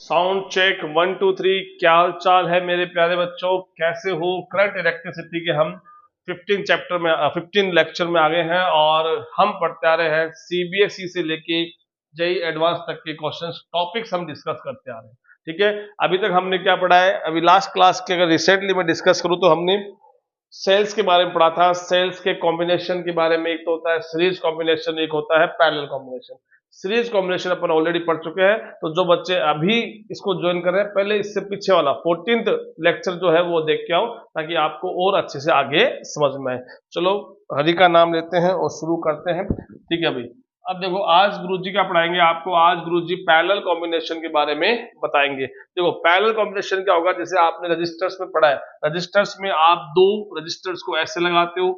Sound check 1 2 3। क्या हाल चाल है मेरे प्यारे बच्चों, कैसे हो? करंट इलेक्ट्रिसिटी के हम 15 लेक्चर में आ गए हैं और हम पढ़ते आ रहे हैं सीबीएसई से लेके जेई एडवांस तक के क्वेश्चंस टॉपिक्स हम डिस्कस करते आ रहे हैं। ठीक है, अभी तक हमने क्या पढ़ा है? अभी लास्ट क्लास के अगर रिसेंटली मैं डिस्कस करूं तो हमने सेल्स के बारे में पढ़ा था। सेल्स के कॉम्बिनेशन के बारे में, एक तो होता है सीरीज कॉम्बिनेशन, एक होता है पैरेलल कॉम्बिनेशन। सीरीज कॉम्बिनेशन अपन ऑलरेडी पढ़ चुके हैं, तो जो बच्चे अभी इसको ज्वाइन कर रहे हैं पहले इससे पीछे वाला 14th लेक्चर जो है वो देख के आओ, ताकि आपको और अच्छे से आगे समझ में आए। चलो हरि का नाम लेते हैं और शुरू करते हैं। ठीक है भाई, अब देखो आज गुरुजी क्या पढ़ाएंगे आपको। आज गुरुजी पैरेलल कॉम्बिनेशन के बारे में बताएंगे। देखो पैरेलल कॉम्बिनेशन क्या होगा, जैसे आपने रजिस्टर्स में पढ़ा है, रजिस्टर्स में आप दो रजिस्टर्स को ऐसे लगाते हो,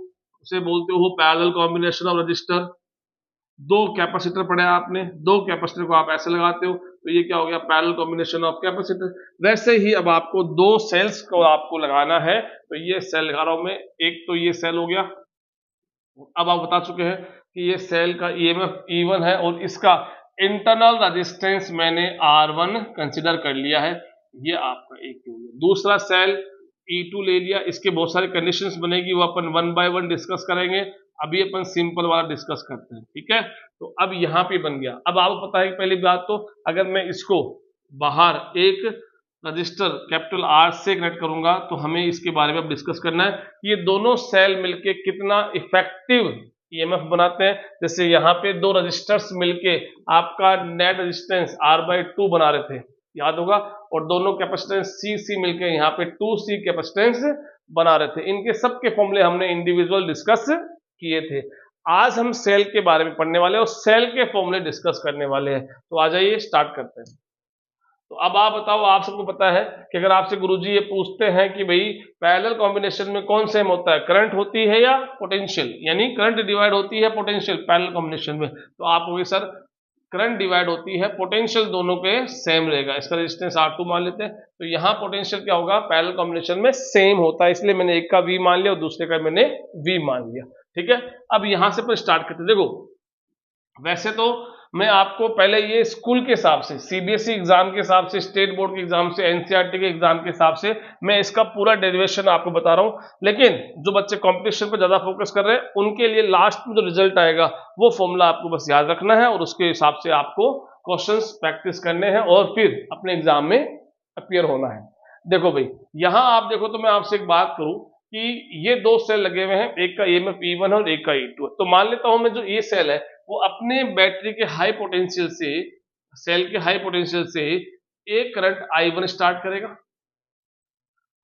उसे बोलते हो पैरेलल कॉम्बिनेशन ऑफ रजिस्टर। दो कैपेसिटर पढ़े आपने, दो कैपेसिटर को आप ऐसे लगाते हो, तो ये क्या हो गया? Parallel combination of capacitor. वैसे ही अब आपको दो सेल्स को आपको लगाना है, तो ये सेल लगा रहा हूं मैं, एक तो ये सेल हो गया। अब आप बता चुके हैं कि ये सेल का ईएमएफ E1 है और इसका इंटरनल रेजिस्टेंस मैंने R1 कंसीडर कर लिया है। ये आपका एक हो गया। दूसरा सेल E2 ले लिया, इसके बहुत सारे कंडीशंस बनेगी, वो अपन 1 बाय 1 डिस्कस करेंगे। अभी अपन सिंपल वाला डिस्कस करते हैं। ठीक है, तो अब यहाँ पे बन गया। अब आपको पता है कि पहली बात तो अगर मैं इसको बाहर एक रजिस्टर कैपिटल R से कनेक्ट करूंगा तो हमें इसके बारे में अब डिस्कस करना है कि ये दोनों सेल मिलके कितना इफेक्टिव ईएमएफ बनाते हैं। जैसे यहाँ पे दो रजिस्टर्स मिलके आपका नेट रेजिस्टेंस R/2 बना रहे थे, याद होगा, और दोनों कैपेसिटेंस C मिलके यहाँ पे 2C कैपेसिटेंस बना रहे थे। इनके सबके फॉर्मूले हमने इंडिविजुअल डिस्कस किए थे। आज हम सेल के बारे में पढ़ने वाले हैं और सेल के फॉर्मूले डिस्कस करने वाले हैं। तो आ जाइए स्टार्ट करते हैं। तो अब आप बताओ, आप सबको पता है कि अगर आपसे गुरुजी ये पूछते हैं कि भाई पैरेलल कॉम्बिनेशन में कौन सेम होता है, करंट होती है या पोटेंशियल, यानी करंट डिवाइड होती है पोटेंशियल पैरेलल कॉम्बिनेशन में, तो आप कहोगे सर करंट डिवाइड होती है, पोटेंशियल दोनों के सेम रहेगा। इसका रेजिस्टेंस R2 मान लेते हैं, तो यहाँ पोटेंशियल क्या होगा? पैरेलल कॉम्बिनेशन में सेम होता है, इसलिए मैंने एक का V मान लिया और दूसरे का मैंने V मान लिया। ठीक है, अब यहां से पर स्टार्ट करते। देखो वैसे तो मैं आपको पहले ये स्कूल के हिसाब से, सीबीएसई एग्जाम के हिसाब से, स्टेट बोर्ड के एग्जाम से, एनसीईआरटी के एग्जाम के हिसाब से मैं इसका पूरा डेरिवेशन आपको बता रहा हूं, लेकिन जो बच्चे कंपटीशन पर ज्यादा फोकस कर रहे हैं उनके लिए लास्ट में जो रिजल्ट आएगा वो फॉर्मूला आपको बस याद रखना है और उसके हिसाब से आपको क्वेश्चंस प्रैक्टिस करने हैं और फिर अपने एग्जाम में अपीयर होना है। देखो भाई, यहां आप देखो तो मैं आपसे एक बात करूं कि ये दो सेल लगे हुए हैं, एक का ईएमएफ E1 है और एक का E2 है। तो मान लेता हूं मैं जो ये सेल है वो अपने बैटरी के हाई पोटेंशियल से, सेल के हाई पोटेंशियल से एक करंट I1 स्टार्ट करेगा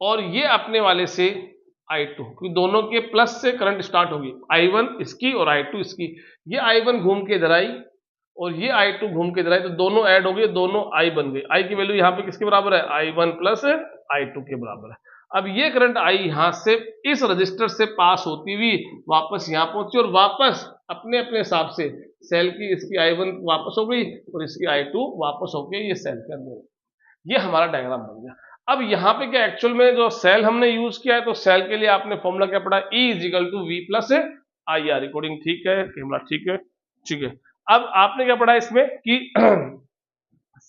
और ये अपने वाले से I2, क्योंकि दोनों के प्लस से करंट स्टार्ट होगी, I1 इसकी और I2 इसकी। ये I1 घूम के इधर आई और ये I2 घूम के इधर आई, तो दोनों ऐड हो गए, दोनों I बन गए। I की वैल्यू यहाँ पे किसके बराबर है? I1 प्लस I2 के बराबर है। अब ये करंट I यहाँ से इस रजिस्टर से पास होती हुई वापस यहाँ पहुंची और वापस अपने अपने हिसाब से सेल की, इसकी I1 वापस हो गई और इसकी I2 वापस होके ये सेल के अंदर। ये हमारा डायग्राम बन गया। अब यहाँ पे क्या एक्चुअल में जो सेल हमने यूज किया है, तो सेल के लिए आपने फॉर्मूला क्या पढ़ा? E = V plus IR। Recording ठीक है, कैमरा ठीक है, ठीक है। अब आपने क्या पढ़ा इसमें कि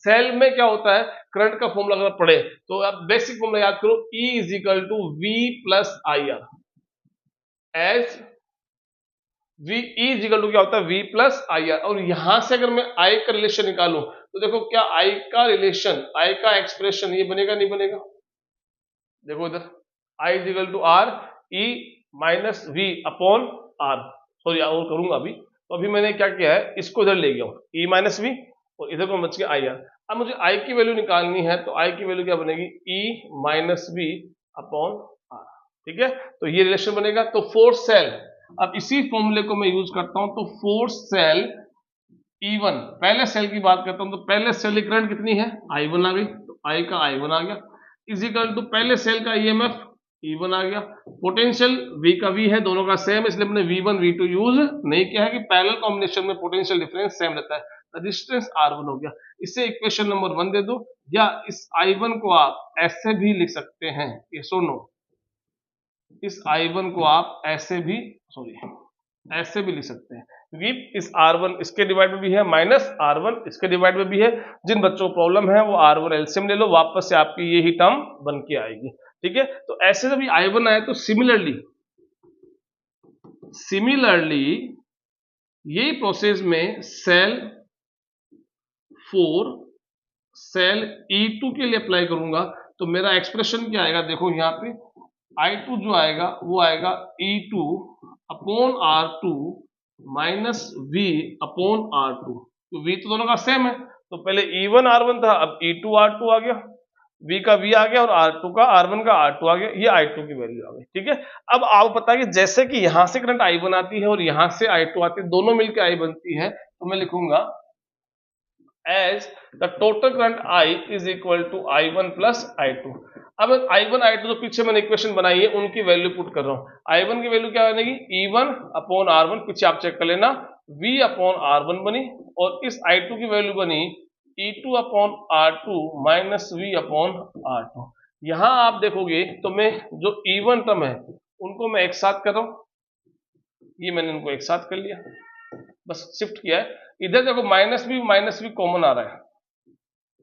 सेल में क्या होता है, करंट का फॉर्मूला अगर पढ़े तो आप बेसिक फॉर्मूला याद करो, E = V plus IR। As E = क्या होता है? V plus IR। और यहां से अगर मैं I का रिलेशन निकालूं तो देखो क्या I का रिलेशन, I का एक्सप्रेशन ये बनेगा नहीं बनेगा? देखो इधर I = R E minus V upon R। Sorry और करूंगा अभी, तो अभी मैंने क्या किया है, इसको इधर ले गया हूं E माइनस V और इधर को बच गया IR। अब मुझे I की वैल्यू निकालनी है, तो I की वैल्यू क्या बनेगी? E minus V upon R। ठीक है, तो ये रिलेशन बनेगा। तो फोर्स सेल, अब इसी फॉर्मूले को मैं यूज करता हूं, तो फोर्स सेल E1, पहले सेल की बात करता हूं, तो पहले सेल की करंट कितनी है? I1 आ गई, तो I का I1 आ गया, इजिकल टू पहले सेल का EMF E1 आ गया, पोटेंशियल V का V है, दोनों का सेम, इसलिए हमने V1 V2 यूज नहीं किया है कि पैरेलल कॉम्बिनेशन में पोटेंशियल डिफरेंस सेम रहता है। रेजिस्टेंस R1 हो गया, इसे इक्वेशन नंबर 1 दे दो, या इस I1 को आप ऐसे भी लिख सकते हैं, ये सुनो, इस I1 को आप ऐसे भी, सॉरी ऐसे भी लिख सकते हैं, क्योंकि इस R1 इसके डिवाइड में भी है माइनस R1 इसके डिवाइड में भी है। जिन बच्चों को प्रॉब्लम है वो R1 एलसीएम ले लो, वापस से आपकी यही टर्म बन के आएगी। ठीक है, तो ऐसे जब I1 आए तो सिमिलरली यही प्रोसेस में सेल 4 सेल E2 के लिए अप्लाई करूंगा तो मेरा एक्सप्रेशन क्या आएगा, देखो यहाँ पे I2 जो आएगा वो आएगा E2 upon R2 minus V upon R2। तो V तो दोनों का सेम है, तो पहले E1 R1 था, अब E2 R2 आ गया, V का V आ गया और R2 का R1 का R2 आ गया, ये I2 की वैल्यू आ गई। ठीक है, अब आपको पता है कि जैसे कि यहां से करंट I1 आती है और यहां से I2 आती है, दोनों मिलकर I बनती है, तो मैं लिखूंगा as the total current I is equal to I1 plus I2। अब I1 I2 जो पीछे मैंने इक्वेशन बनाई है उनकी वैल्यू पुट कर रहा हूँ। I1 की वैल्यू क्या बनेगी, E1 अपॉन R1, पीछे आप चेक कर लेना, V अपॉन R1 बनी, और इस I2 की वैल्यू बनी E2 upon R2 minus V upon R2। यहां आप देखोगे तो मैं जो E1 टर्म है उनको मैं एक साथ कर रहा हूं, ये मैंने उनको एक साथ कर लिया, बस शिफ्ट किया है। इधर देखो माइनस वी कॉमन आ रहा है,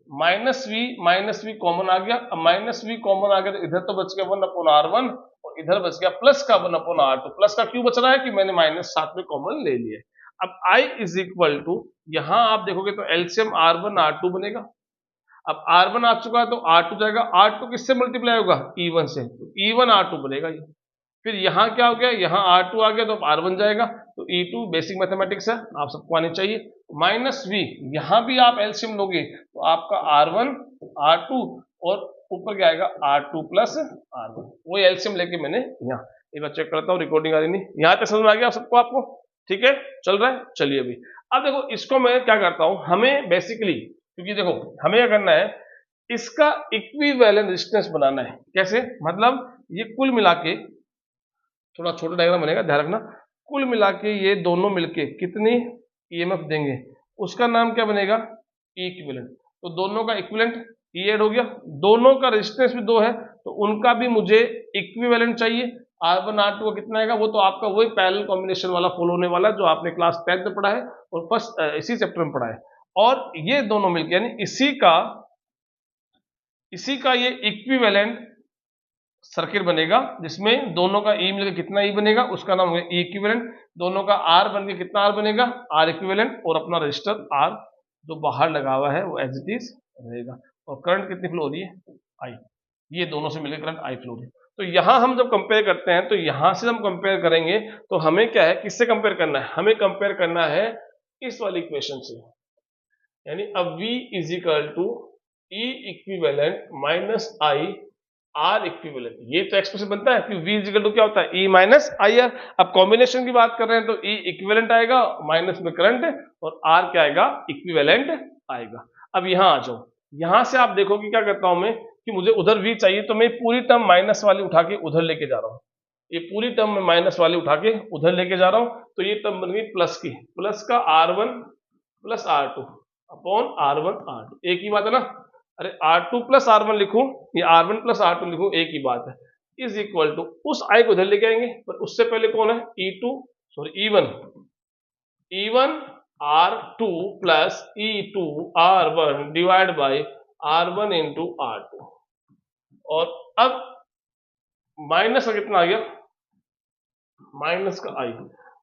माइनस वी कॉमन आ गया। अब माइनस वी कॉमन आ गया तो इधर तो बच गया 1 अपॉन R1 और इधर बच गया प्लस का 1 अपॉन R2। प्लस का क्यों बच रहा है कि मैंने माइनस साथ में कॉमन ले लिया। अब I इज इक्वल टू, यहां आप देखोगे तो एलसीएम R1 R2 बनेगा। अब R1 आ चुका है तो R2 जाएगा, R2 किससे मल्टीप्लाई होगा, E1 से, तो E1 R2 बनेगा ये। फिर यहाँ क्या हो गया, यहाँ R2 आ गया तो R1 जाएगा, तो E2 बेसिक मैथमेटिक्स है, आप सबको आनी चाहिए। माइनस V, यहाँ भी आप एलसीएम लोगे तो आपका R1 R2 और ऊपर क्या आएगा R2 प्लस R1, वही एलसीएम लेके मैंने यहाँ एक बार चेक करता हूँ, रिकॉर्डिंग आ रही नहीं, यहाँ तक समझ में आ गया सबको, आपको ठीक है चल रहा है। चलिए अभी अब देखो इसको मैं क्या करता हूँ, हमें बेसिकली, क्योंकि देखो हमें क्या करना है, इसका इक्विवेलेंट रेजिस्टेंस बनाना है। कैसे, मतलब ये कुल मिला के, थोड़ा छोटा डायग्राम बनेगा ध्यान रखना, कुल मिला के ये दोनों मिलके कितनी ईएमएफ देंगे, उसका नाम क्या बनेगा, इक्विवेलेंट। तो दोनों का इक्विवेलेंट ये ऐड हो गया, दोनों का रेजिस्टेंस भी 2 है तो उनका भी मुझे इक्विवेलेंट चाहिए। R1 R2 का कितना आएगा, वो तो आपका वही पैरेलल कॉम्बिनेशन वाला फॉलो होने वाला जो आपने क्लास 10th में पढ़ा है और फर्स्ट इसी चैप्टर में पढ़ा है। और ये दोनों मिलके यानी इसी का ये इक्विवेलेंट सर्किट बनेगा, जिसमें दोनों का E मिलकर कितना E बनेगा, उसका नाम होगा E इक्विवेलेंट। दोनों का R बन के कितना R बनेगा, R इक्विवेलेंट, और अपना रजिस्टर R जो बाहर लगा हुआ है वो एज इट इज रहेगा। और करंट कितनी फ्लो हो रही है, I, ये दोनों से मिलकर करंट I फ्लो हो रही है। तो यहां हम जब कंपेयर करते हैं तो यहां से हम कंपेयर करेंगे तो हमें क्या है, किससे कंपेयर करना है, हमें कंपेयर करना है इस वाली इक्वेशन से, यानी अब V is equal to E equivalent minus I R equivalent. ये तो एक्सप्रेशन बनता है कि V इज इक्वल टू क्या होता है, E माइनस IR। अब कॉम्बिनेशन की बात कर रहे हैं तो E इक्विवेलेंट आएगा, माइनस में करंट, और R क्या आएगा, इक्विवेलेंट आएगा। अब यहां आ जाओ, यहां से आप देखो कि क्या करता हूं मैं, कि मुझे उधर V चाहिए तो मैं पूरी टर्म माइनस वाली उठा के उधर लेके जा रहा हूं, ये पूरी टर्म में माइनस वाली उठा के उधर लेके जा रहा हूं, तो ये टर्म बन गई प्लस की, प्लस का R1 plus R2 upon R1 R2, एक ही बात है ना। अरे R2 प्लस R1 लिखूं या R1 प्लस R2 लिखूं, एक ही बात है, इज इक्वल टू उस I को उधर लेके आएंगे, पर उससे पहले कौन है, E1 R2 plus E2 R1 divide by R1 into R2, और अब माइनस का कितना आ गया, माइनस का I,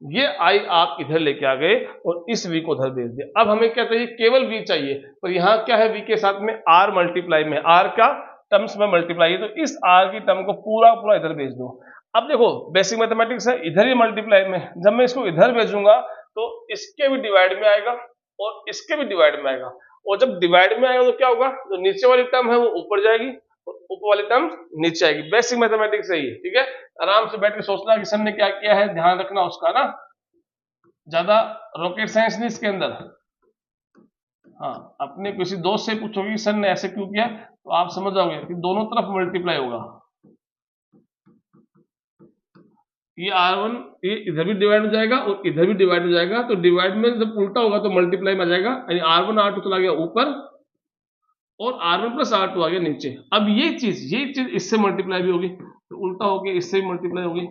ये I आप इधर लेके आ गए और इस V को उधर भेज दिया। अब हमें क्या चाहिए, केवल V चाहिए, पर यहाँ क्या है, V के साथ में R मल्टीप्लाई में, R का टर्म्स में मल्टीप्लाई है, तो इस R की टर्म को पूरा पूरा इधर भेज दो। अब देखो बेसिक मैथमेटिक्स है, इधर ही मल्टीप्लाई में, जब मैं इसको इधर भेजूंगा तो इसके भी डिवाइड में आएगा और इसके भी डिवाइड में आएगा, और जब डिवाइड में आएगा तो क्या होगा, जो नीचे वाली टर्म है वो ऊपर जाएगी और ऊपर वाली टर्म नीचे आएगी। बेसिक मैथमेटिक्स है ये, ठीक है, आराम से बैठ के सोचना कि सर ने क्या किया है, ध्यान रखना उसका ना, ज्यादा रॉकेट साइंस नहीं इसके अंदर। हाँ, अपने किसी दोस्त से पूछोगे सर ने ऐसे क्यों किया, तो आप समझ जाओगे कि दोनों तरफ मल्टीप्लाई होगा, ये R1 ये इधर भी डिवाइड हो जाएगा और इधर भी डिवाइड हो जाएगा, तो डिवाइड में जब उल्टा होगा तो मल्टीप्लाई में आ जाएगा, यानी R1 R2 चला गया ऊपर और R1 प्लस R2 आ गया नीचे। अब ये चीज इससे मल्टीप्लाई भी होगी, तो उल्टा होगी इससे भी मल्टीप्लाई होगी,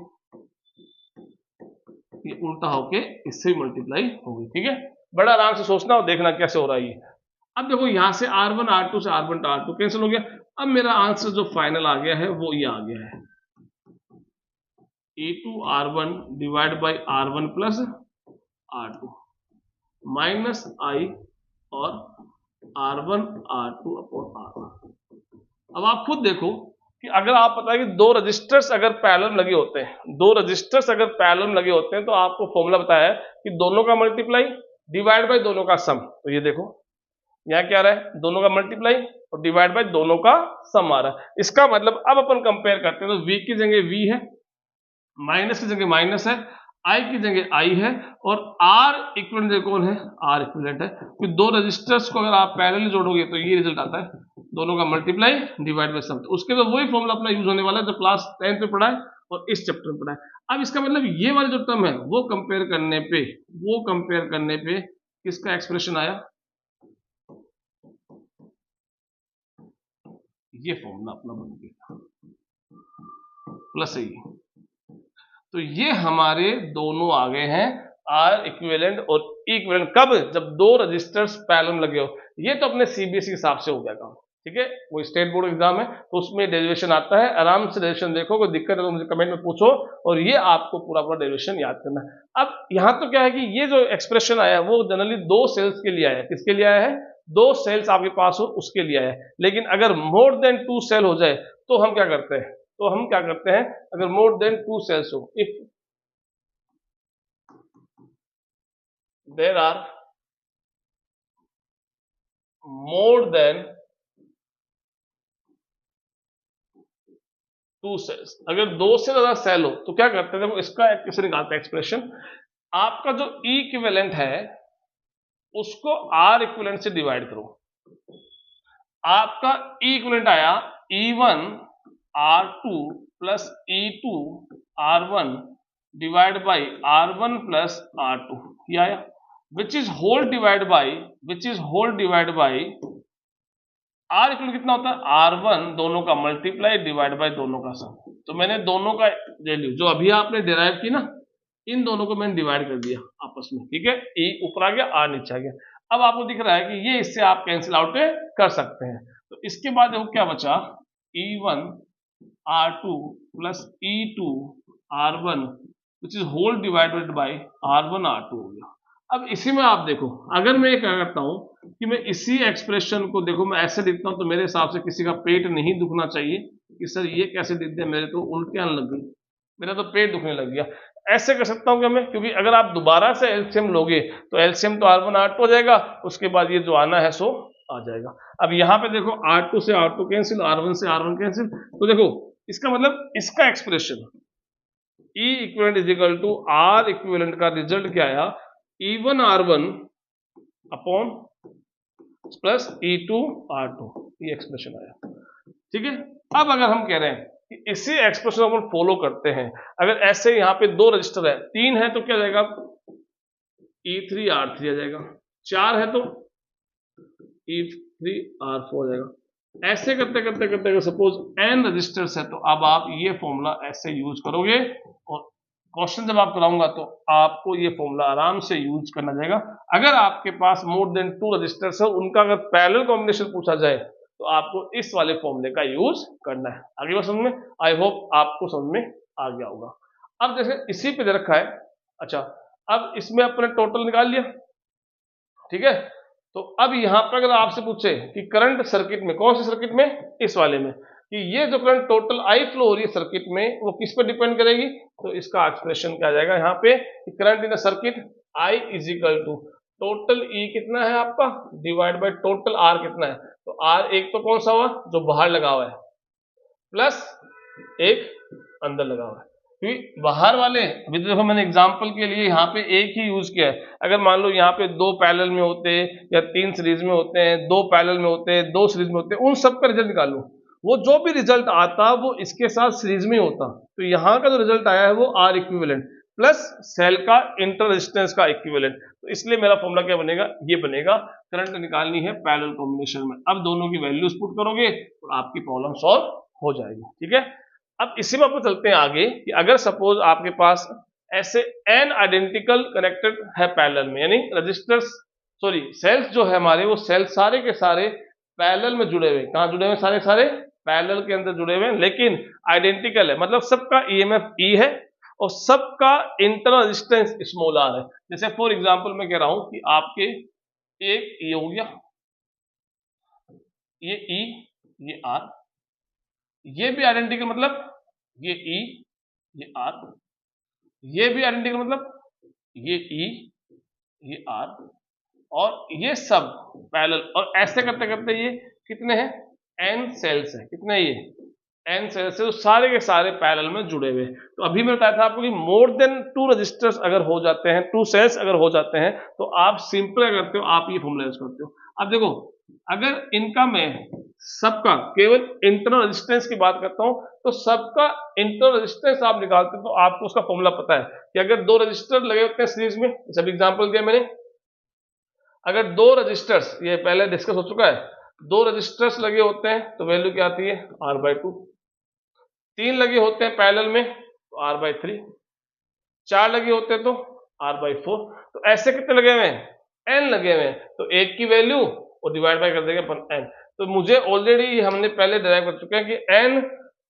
ये उल्टा होके इससे भी मल्टीप्लाई होगी। ठीक है, बड़ा आराम से सोचना और देखना कैसे हो रहा है ये। अब देखो यहाँ से R1 R2 से R1 R2 कैंसिल हो गया। अब मेरा आंसर जो फाइनल आ गया है वो ये आ गया है, A2 R1 divide by R1 plus R2 minus I और R1 R2 अपॉन R1। अब आप खुद देखो कि अगर आप पता है कि दो रजिस्टर्स अगर पैरेलल लगे होते हैं, दो रजिस्टर्स अगर पैरेलल लगे होते हैं, तो आपको फॉर्मूला बताया है कि दोनों का मल्टीप्लाई डिवाइड बाय दोनों का सम। तो ये देखो यहाँ क्या आ रहा है, दोनों का मल्टीप्लाई और डिवाइड बाय दोनों का सम आ रहा है। इसका मतलब अब अपन कंपेयर करते हैं तो v की जगह v है, माइनस की जगह माइनस है, I की जगह I है और R इक्विवेलेंट जगह कौन है, R इक्विवेलेंट है। फिर दो रजिस्टर्स को अगर आप पैरेलल जोड़ोगे तो ये रिजल्ट आता है, दोनों का मल्टीप्लाई डिवाइड बाय सम। तो उसके बाद वही फॉर्मूला अपना यूज होने वाला है जो क्लास 10 पे पढ़ा है और इस चैप्टर में पढ़ा है। अब इसका मतलब ये वाली जो टर्म है वो कंपेयर करने पे किसका एक्सप्रेशन आया, ये फॉर्मूला अपना बन गया प्लस ई। तो ये हमारे दोनों आ गए हैं आर इक्विवेलेंट और ई इक्विवेलेंट। कब, जब दो रजिस्टर्स पैरेलल लगे हो। ये तो अपने सीबीएसई के हिसाब से हो गया काम। ठीक है, वो स्टेट बोर्ड एग्जाम है तो उसमें डेरिवेशन आता है, आराम से डेरिवेशन देखो, कोई दिक्कत है तो मुझे कमेंट में पूछो और ये आपको पूरा पूरा डेरिवेशन याद करना है। अब यहाँ तो क्या है कि ये जो एक्सप्रेशन आया वो जनरली दो सेल्स के लिए आया है। किसके लिए आया है, दो सेल्स आपके पास हो उसके लिए आया है। लेकिन अगर मोर देन 2 सेल हो जाए तो हम क्या करते हैं, अगर मोर देन 2 सेल्स हो, if there are more than 2 cells, अगर दो से ज्यादा सेल हो तो क्या करते हैं, देखो इसका कैसे निकालते हैं एक्सप्रेशन। आपका जो ई इक्विवेलेंट है उसको आर इक्विवेलेंट से डिवाइड करो। आपका ई इक्विवेलेंट आया E1 R2 plus E2 R1 divide by R1 plus R2, ये आया, which is whole divide by R equal कितना होता है, R1 दोनों का मल्टीप्लाई डिवाइड बाय दोनों का सम। तो मैंने दोनों का वैल्यू जो अभी आपने डिराइव की ना, इन दोनों को मैंने डिवाइड कर दिया आपस में। ठीक है, E ऊपर आ गया, R नीचे आ गया। अब आपको दिख रहा है कि ये इससे आप कैंसिल आउट कर सकते हैं। तो इसके बाद देखो क्या बचा, E1 R2 plus E2 R1 which is whole divided by R1 R2 हो गया। अब इसी में आप देखो, अगर मैं क्या करता हूं कि मैं इसी एक्सप्रेशन को देखो मैं ऐसे लिखता हूं तो मेरे हिसाब से किसी का पेट नहीं दुखना चाहिए कि सर ये कैसे लिख दिया, मेरे तो उल्टी आने लग गई, मेरा तो पेट दुखने लग गया। ऐसे कर सकता हूं क्या मैं, क्योंकि अगर आप दोबारा से एलसीएम लोगे तो एलसीएम तो R1 R2 हो जाएगा, उसके बाद ये जो आना है सो आ जाएगा। अब यहाँ पे देखो R2 से R2 कैंसिल, R1 से R1 कैंसिल। तो देखो इसका मतलब इसका expression E equivalent is equal to R equivalent का रिजल्ट क्या आया, E1 R1 upon plus E2 R2, ये एक्सप्रेशन आया। ठीक है, अब अगर हम कह रहे हैं कि इसी एक्सप्रेशन को फॉलो करते हैं, अगर ऐसे यहाँ पे दो रजिस्टर है, 3 है तो क्या जाएगा, E3 R3 आ जाएगा, 4 है तो E3 R4 आ जाएगा। ऐसे करते करते करते अगर सपोज n रजिस्टर्स है तो अब आप ये फॉर्मूला ऐसे यूज करोगे और क्वेश्चन जब आप कराऊंगा तो आपको ये फॉर्मूला आराम से यूज करना जाएगा। अगर आपके पास मोर देन 2 रजिस्टर्स है, उनका अगर पैरेलल कॉम्बिनेशन पूछा जाए तो आपको इस वाले फॉर्मूले का यूज करना है। आगे बात समझ में, आई होप आपको समझ में आ गया होगा। अब जैसे इसी पे दे रखा है, अच्छा अब इसमें अपने टोटल निकाल लिया। ठीक है, तो अब यहाँ पर अगर आपसे पूछे कि करंट सर्किट में, कौन से सर्किट में, इस वाले में, कि ये जो करंट टोटल आई फ्लो हो रही है सर्किट में वो किस पर डिपेंड करेगी, तो इसका एक्सप्रेशन क्या आ जाएगा यहाँ पे, current in the circuit I is equal to total E कितना है आपका डिवाइड बाय टोटल आर कितना है। तो आर एक तो कौन सा हुआ जो बाहर लगा हुआ है, प्लस एक अंदर लगा हुआ है। क्योंकि बाहर वाले अभी देखो मैंने एग्जांपल के लिए यहाँ पे एक ही यूज किया है। अगर मान लो यहाँ पे 2 पैरेलल में होते या 3 सीरीज में होते हैं, 2 पैरेलल में होते हैं, 2 सीरीज में होते हैं, उन सब का रिजल्ट निकालो, वो जो भी रिजल्ट आता वो इसके साथ सीरीज में होता। तो यहाँ का जो रिजल्ट आया है वो आर इक्विवेलेंट प्लस सेल का इंटर रेजिस्टेंस का इक्विवेलेंट। तो इसलिए मेरा फॉर्मूला क्या बनेगा, ये बनेगा, करंट निकालनी है पैरेलल कॉम्बिनेशन में। अब दोनों की वैल्यूज पुट करोगे तो आपकी प्रॉब्लम सॉल्व हो जाएगी। ठीक है, अब इसी में आपको चलते हैं आगे कि अगर सपोज आपके पास ऐसे n आइडेंटिकल कनेक्टेड है पैरेलल में, यानी रजिस्टर्स सॉरी सेल्स जो है हमारे, वो सेल सारे के सारे पैरेलल में जुड़े हुए। कहाँ जुड़े हुए? सारे सारे पैरेलल के अंदर जुड़े हुए हैं, लेकिन आइडेंटिकल है, मतलब सबका ईएमएफ ई है और सबका इंटरनल रेजिस्टेंस स्मॉल आर है। जैसे फॉर एग्जांपल मैं कह रहा हूं कि आपके एक ये हो गया, ये ई, ये आर, ये भी आइडेंटिकल, मतलब ये ई, ये आर, ये भी आइडेंटिकल, मतलब ये ई, ये आर, और ये सब पैरेलल। और ऐसे करते करते ये कितने हैं? n सेल्स है। कितने? ये n सेल्स है, तो सारे के सारे पैरेलल में जुड़े हुए। तो अभी मैं बताया था आपको कि मोर देन 2 रजिस्टर्स अगर हो जाते हैं, 2 सेल्स अगर हो जाते हैं, तो आप सिंपल करते हो, आप ये फॉर्मूला यूज करते हो। अब देखो, अगर इनका मैं सबका केवल इंटरनल रेजिस्टेंस की बात करता हूं, तो सबका इंटरनल रेजिस्टेंस आप निकालते हो तो आपको उसका फॉर्मूला पता है कि अगर 2 रजिस्टर लगे होते हैं सीरीज में, जैसे एग्जांपल दिया मैंने, अगर 2 रजिस्टर्स, ये पहले डिस्कस हो चुका है, 2 रजिस्टर्स लगे होते हैं तो वैल्यू क्या आती है? R/2। 3 लगे होते हैं पैरेलल में तो R/3। 4 लगे होते हैं तो R/4। तो ऐसे कितने लगे हुए हैं? n लगे हुए हैं, तो एक की वैल्यू और डिवाइड बाय कर देंगे अपन n। तो मुझे ऑलरेडी हमने पहले डिराइव कर चुके हैं कि n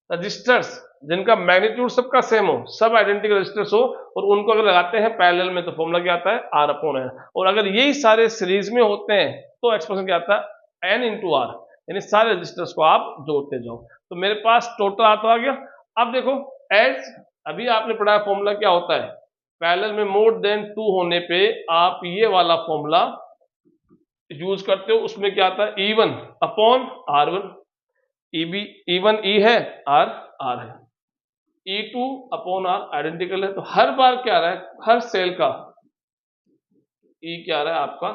रजिस्टर्स जिनका मैग्नीट्यूड सबका सेम हो, सब आइडेंटिकल रजिस्टर्स हो, और उनको अगर लगाते हैं पैरेलल में तो फॉर्मूला क्या आता है? R/n। और अगर यही सारे सीरीज में होते हैं तो एक्सप्रेशन क्या आता है? n × R, यानी सारे रजिस्टर्स को आप जोड़ते जाओ। तो मेरे पास टोटल R तो आ गया। अब देखो, एज अभी आपने पढ़ा फॉर्मूला क्या होता है, पैरेलल में मोर देन 2 होने पे आप ये वाला फॉर्मूला यूज करते हो। उसमें क्या आता है? E1/R1। E1 E है, R R है, E2/R आइडेंटिकल है। तो हर बार क्या आ रहा है? हर सेल का E क्या आ रहा है आपका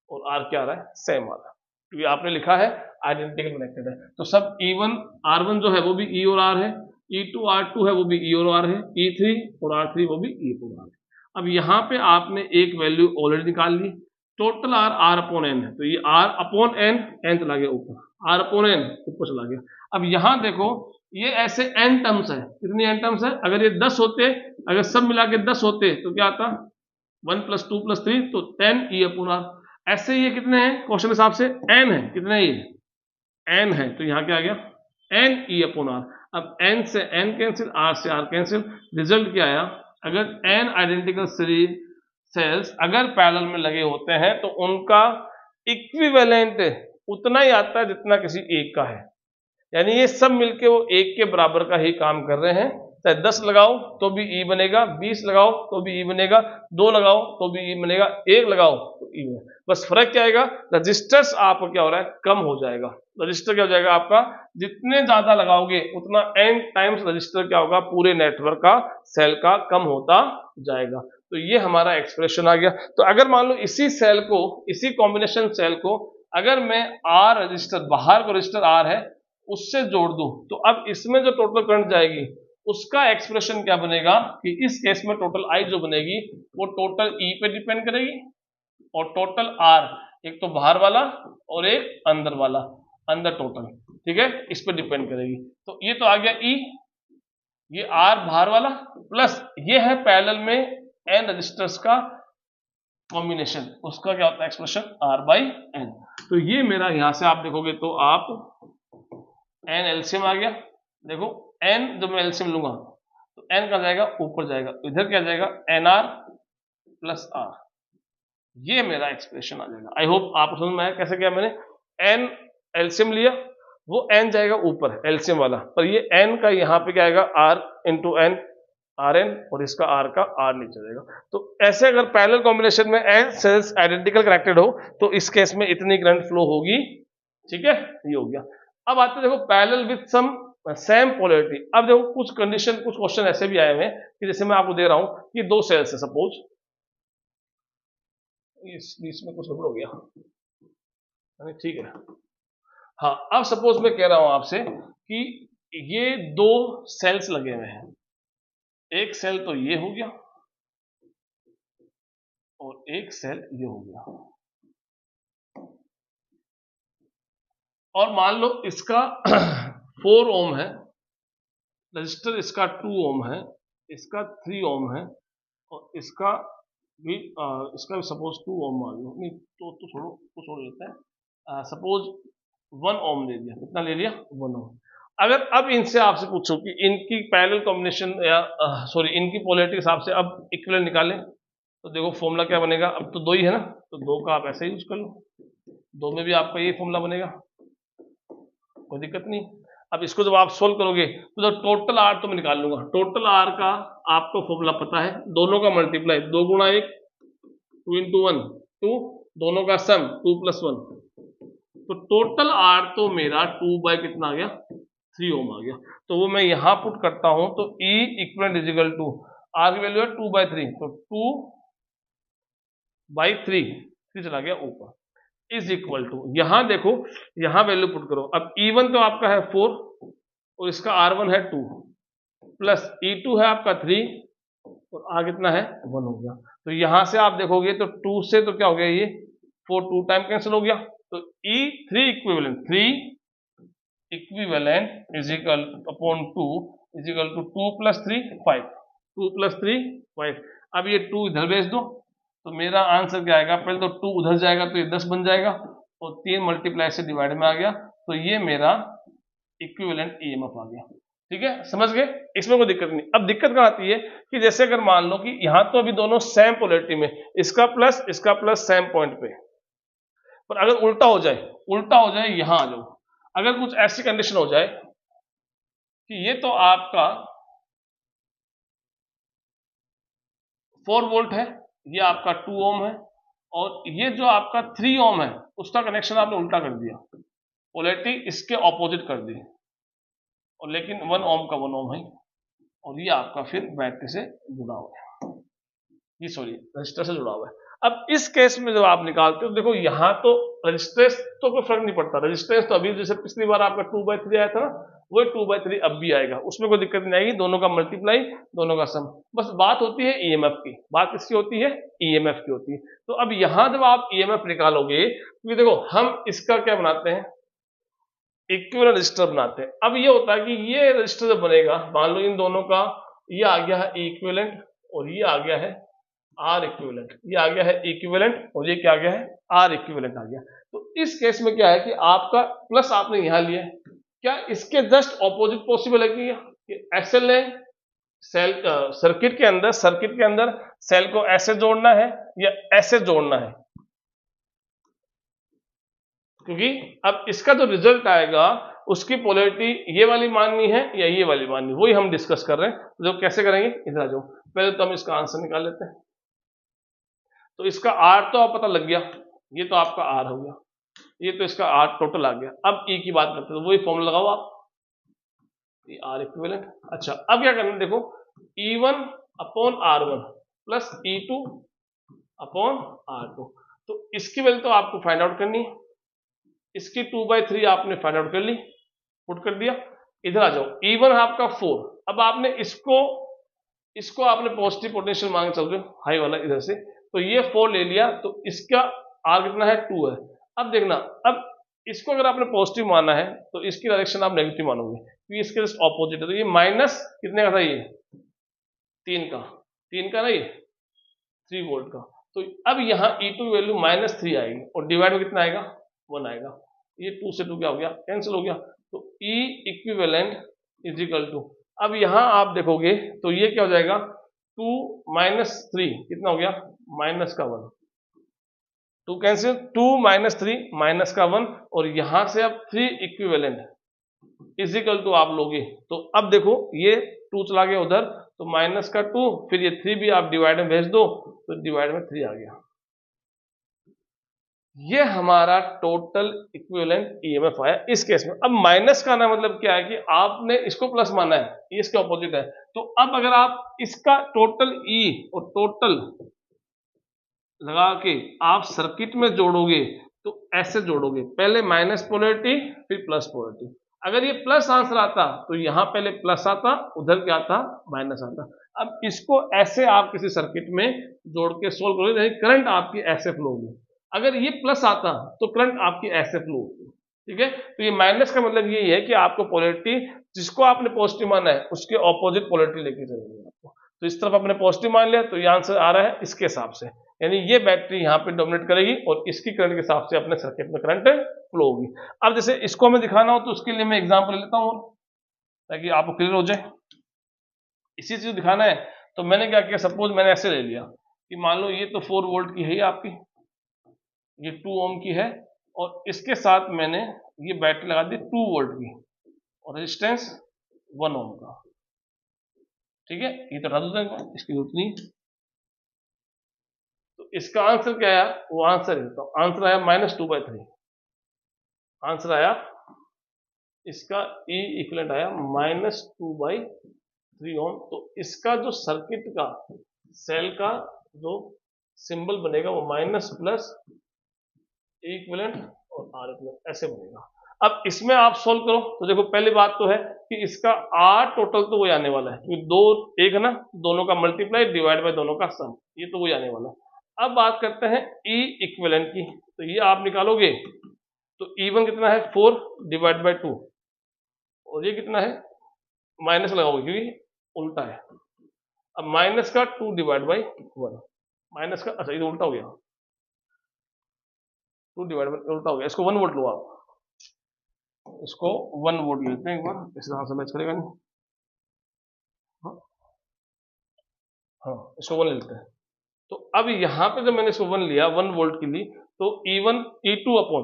और R क्या आ रहा है? सेम आ रहा है, क्योंकि आपने लिखा है आइडेंटिकल कनेक्टेड है। तो सब E1/R1 जो है वो भी E और R है, E2/R2 है वो भी E और R है, E3 और R3 वो भी E और R है। अब यहाँ पे आपने एक वैल्यू ऑलरेडी निकाल ली, टोटल R/n है, तो ये R/n, n चला गया ऊपर, R/n ऊपर चला गया। अब यहाँ देखो, ये ऐसे n टर्म्स है। कितनी n टर्म्स है? अगर ये 10 होते, अगर सब मिला के 10 होते तो क्या आता? 1 + 2 + 3 तो 10 E/R। ऐसे ये कितने हैं क्वेश्चन के हिसाब से? n है। कितने? ये n है, तो यहाँ क्या आ गया? n E/R। अब n से n कैंसिल, r से r कैंसिल, रिजल्ट क्या आया? अगर n आइडेंटिकल सीरीज सेल्स अगर पैरेलल में लगे होते हैं तो उनका इक्विवेलेंट उतना ही आता है जितना किसी एक का है, यानी ये सब मिलके वो एक के बराबर का ही काम कर रहे हैं। चाहे 10 लगाओ तो भी ई बनेगा, 20 लगाओ तो भी ई बनेगा, 2 लगाओ तो भी ई बनेगा, 1 लगाओ तो ई बनेगा। बस फर्क क्या आएगा? रजिस्टर्स आपका क्या हो रहा है? कम हो जाएगा। रजिस्टर क्या हो जाएगा आपका? जितने ज्यादा लगाओगे उतना n टाइम्स रजिस्टर क्या होगा? पूरे नेटवर्क का, सेल का कम होता जाएगा। तो ये हमारा एक्सप्रेशन आ गया। तो अगर मान लो इसी सेल को, इसी कॉम्बिनेशन सेल को अगर मैं R रजिस्टर, बाहर को रजिस्टर R है, उससे जोड़ दूं, तो अब इसमें जो टोटल करंट जाएगी उसका एक्सप्रेशन क्या बनेगा कि इस केस में टोटल I जो बनेगी वो टोटल E पे डिपेंड करेगी और टोटल R, एक तो बाहर वाला और एक अंदर वाला, अंदर टोटल, ठीक है, इस पे डिपेंड करेगी। तो ये तो आ गया E, ये R बाहर वाला, प्लस ये है पैरेलल में n रजिस्टर्स का कॉम्बिनेशन, उसका क्या होता है एक्सप्रेशन? R/n। तो ये मेरा यहां से आप देखोगे तो आप n एलसीएम आ गया। देखो n जब मैं एलसीएम लूंगा तो n का जाएगा ऊपर जाएगा, इधर क्या जाएगा? nr + r। ये मेरा एक्सप्रेशन आ जाएगा। आई होप आपको समझ में आया कैसे किया मैंने। n एलसीएम लिया, वो n जाएगा ऊपर एलसीएम वाला, पर ये n का यहाँ पे क्या आएगा? r × n Rn, और इसका R का R नीचे जाएगा। तो ऐसे अगर पैरेलल कॉम्बिनेशन में n सेल्स आइडेंटिकल कनेक्टेड हो तो इस केस में इतनी करंट फ्लो होगी, ठीक है, ये हो गया। अब आते देखो parallel with some same polarity. अब देखो कुछ कंडीशन, कुछ क्वेश्चन ऐसे भी आए हुए हैं कि जैसे मैं आपको दे रहा हूं कि 2 सेल्स है, सपोज इस बीच में कुछ गड़बड़ हो गया, ठीक है, हाँ। अब सपोज मैं कह रहा हूं आपसे कि ये 2 सेल्स लगे हुए हैं, एक सेल तो ये हो गया और एक सेल ये हो गया, और मान लो इसका 4 ओम है रजिस्टर, इसका 2 ओम है, इसका 3 ओम है, और इसका भी सपोज 2 ओम मान लो, नहीं तो छोड़ो, कुछ और लेते हैं, सपोज 1 ओम ले लिया, कितना ले लिया 1 ओम। अगर अब इनसे आपसे पूछो कि इनकी पैरेलल कॉम्बिनेशन या सॉरी इनकी पोलैरिटी के हिसाब से अब इक्विवेलेंट निकालें, तो देखो फॉर्मूला क्या बनेगा, अब तो 2 ही है ना, तो 2 का आप ऐसे यूज कर लो, 2 में भी आपका ये फॉर्मूला बनेगा, कोई दिक्कत नहीं। अब इसको जब आप सोल्व करोगे तो जब टोटल आर तो मैं निकाल लूंगा, टोटल आर का आपको फॉर्मूला पता है, दोनों का मल्टीप्लाई 2 गुणा 1, 2 इंटू 1 2, दोनों का सम 2 प्लस 1, तो टोटल आर तो मेरा 2 बाय कितना आ गया 3 ओम आ गया। तो वो मैं यहां पुट करता हूं, तो E equivalent is equal to R की वैल्यू है 2 बाय 3, तो 2 बाई 3 चला गया ऊपर, इज इक्वल टू, यहां देखो यहां वैल्यू पुट करो। अब E1 तो आपका है 4 और इसका R1 है 2 प्लस E2 है आपका 3 और R कितना है 1 हो गया। तो यहां से आप देखोगे तो 2 से तो क्या हो गया, ये 4 2 टाइम कैंसिल हो गया, तो E3 equivalent is equal upon 2 is equal to 2 plus 3 5, 2 plus 3 5। अब ये 2 इधर भेज दो, तो मेरा आंसर क्या आएगा, पहले तो 2 उधर जाएगा तो ये 10 बन जाएगा और 3 मल्टीप्लाई से डिवाइड में आ गया, तो ये मेरा इक्विवेलेंट ईएमएफ आ गया। ठीक है, समझ गए, इसमें कोई दिक्कत नहीं। अब दिक्कत कहाँ आती है कि जैसे अगर मान लो कि यहां तो अभी दोनों सेम पोलैरिटी में, इसका प्लस सेम पॉइंट पे, पर अगर उल्टा हो जाए यहां आ जाओ, अगर कुछ ऐसी कंडीशन हो जाए कि ये तो आपका 4 वोल्ट है, ये आपका 2 ओम है और ये जो आपका 3 ओम है उसका कनेक्शन आपने उल्टा कर दिया, पोलैरिटी इसके ऑपोजिट कर दी, और लेकिन 1 ओम का 1 ओम है और ये आपका फिर बैटरी से जुड़ा हुआ है, ये सॉरी रजिस्टर से जुड़ा हुआ है। अब इस केस में जब आप निकालते हो देखो यहां तो रजिस्टेंस तो कोई फर्क नहीं पड़ता, रजिस्टेंस तो अभी जैसे पिछली बार आपका 2/3 आया था ना, वही 2/3 अब भी आएगा, उसमें कोई दिक्कत नहीं आएगी, दोनों का मल्टीप्लाई दोनों का सम। बस बात होती है ईएमएफ की, बात किसकी होती है, ईएमएफ की होती है। तो अब यहां जब आप ईएमएफ निकालोगे तो देखो हम इसका क्या बनाते हैं, इक्विवेलेंट रजिस्टर बनाते हैं। अब ये होता है कि ये रजिस्टर जब बनेगा, मान लो इन दोनों का ये आ गया है इक्विवेलेंट और ये आ गया है आर इक्विवेलेंट, ये आ गया है इक्विवेलेंट और ये क्या आ गया है आर इक्विवेलेंट आ गया। तो इस केस में क्या है कि आपका प्लस आपने यहां लिया है, क्या इसके जस्ट ऑपोजिट पॉसिबल है कि ऐसे लें, सेल सर्किट के अंदर सेल को ऐसे जोड़ना है या ऐसे जोड़ना है, क्योंकि अब इसका जो रिजल्ट आएगा उसकी पोलैरिटी ये वाली माननी है या ये वाली माननी, वही हम डिस्कस कर रहे हैं। जो कैसे करेंगे, इधर आ जाओ, पहले तो हम इसका आंसर निकाल लेते हैं। तो इसका आर तो आप पता लग गया, ये तो आपका आर हो गया, ये तो इसका आर टोटल आ गया। अब ई की बात करते हैं, तो वही फॉर्मूला लगाओ आप, ये आर इक्विवेलेंट। अच्छा अब क्या करना है, देखो E1 upon R1 plus E2 upon R2, तो इसकी वैल्यू तो आपको फाइंड आउट करनी है, इसकी 2/3 आपने फाइंड आउट कर ली, पुट कर दिया। इधर आ जाओ, E1 आपका 4, अब आपने इसको आपने पॉजिटिव पोटेंशियल मान के चल रहे हो, हाई वाला इधर से, तो ये 4 ले लिया, तो इसका आर कितना है 2 है। अब देखना, अब इसको अगर आपने पॉजिटिव माना है तो इसकी डायरेक्शन आप नेगेटिव मानोगे, क्योंकि इसके जस्ट ऑपोजिट है। तो ये माइनस कितने का था, ये 3 का नहीं 3 वोल्ट का। तो अब यहाँ E2 वैल्यू -3 आएगी और डिवाइड में कितना आएगा 1 आएगा, ये 2 से 2 क्या हो गया, कैंसिल हो गया। तो E equivalent is equal to, अब यहां आप देखोगे तो ये क्या हो जाएगा, 2 -3 कितना हो गया, -1, 2 कैंसिल, 2 -3 -1, और यहां से अब 3 इक्विवेलेंट इज इक्वल टू आप लोगे, तो अब देखो ये 2 चला गया उधर, तो -2, फिर ये 3 भी आप डिवाइड में भेज दो, तो डिवाइड में 3 आ गया। ये हमारा टोटल इक्विवेलेंट ईएमएफ आया इस केस में। अब माइनस का ना मतलब क्या है कि आपने इसको प्लस माना है, ये इसके ऑपोजिट है, तो अब अगर आप इसका टोटल ई और टोटल लगा के आप सर्किट में जोड़ोगे तो ऐसे जोड़ोगे, पहले माइनस पोलैरिटी फिर प्लस पोलैरिटी। अगर ये प्लस आंसर आता तो यहां पहले प्लस आता, उधर क्या आता माइनस आता। अब इसको ऐसे आप किसी सर्किट में जोड़ के सोल्व करोगे, करंट आपकी ऐसे फ्लो होगी। अगर ये प्लस आता तो करंट आपकी ऐसे फ्लो होगी, ठीक है। तो ये माइनस का मतलब ये है कि आपको पोलैरिटी जिसको आपने पॉजिटिव माना है उसके ऑपोजिट पोलैरिटी लेके चलेंगे आपको। तो इस तरफ अपने पॉजिटिव मान लिया, तो ये आंसर आ रहा है इसके हिसाब से, यानी ये बैटरी यहाँ पे डोमिनेट करेगी और इसकी करंट के हिसाब से अपने सर्किट में करंट फ्लो होगी। अब जैसे इसको हमें दिखाना हो तो उसके लिए मैं एग्जांपल ले लेता हूँ ताकि आपको क्लियर हो जाए। इसी चीज दिखाना है तो मैंने क्या किया, सपोज मैंने ऐसे ले लिया कि मान लो ये तो 4 वोल्ट की है आपकी, ये 2 ओम की है और इसके साथ मैंने ये बैटरी लगा दी 2 वोल्ट की और रेजिस्टेंस 1 ओम का। ठीक है, ये तो हटा दो, इसकी जरूरत नहीं। तो इसका आंसर क्या आया, वो आंसर है, तो आंसर आया -2/3। आंसर आया इसका E इक्विवेलेंट आया -2/3 ओम। तो इसका जो सर्किट का सेल का जो सिंबल बनेगा वो माइनस प्लस इक्विवेलेंट और आर इक्विवेलेंट ऐसे बनेगा। अब इसमें आप सोल्व करो तो देखो पहली बात तो है कि इसका आर टोटल तो वही आने वाला है क्योंकि दो एक है ना, दोनों का मल्टीप्लाई डिवाइड बाय दोनों का सम, ये तो वही आने वाला है। अब बात करते हैं ई इक्विवेलेंट की, तो ये आप निकालोगे तो E1 कितना है 4 डिवाइड बाय 2 और ये कितना है माइनस लगाओगे क्योंकि उल्टा है। अब माइनस का 2 डिवाइड बाई 1 माइनस का, अच्छा ये तो उल्टा हो गया, 2 डिवाइड बाई उल्टा हो गया, इसको 1 वोल्ट लो आप, इसको 1 वोल्ट लेते हैं एक बार, इस तरह से मैच करेगा नहीं। हाँ इसको 1 लेते हैं। तो अब यहाँ पे जब मैंने इसको 1 लिया 1 वोल्ट के लिए तो E1 E2 अपॉन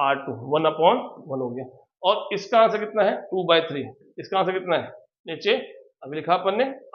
R2 1/1 हो गया और इसका आंसर कितना है 2/3। इसका आंसर कितना है नीचे अभी लिखा अपन ने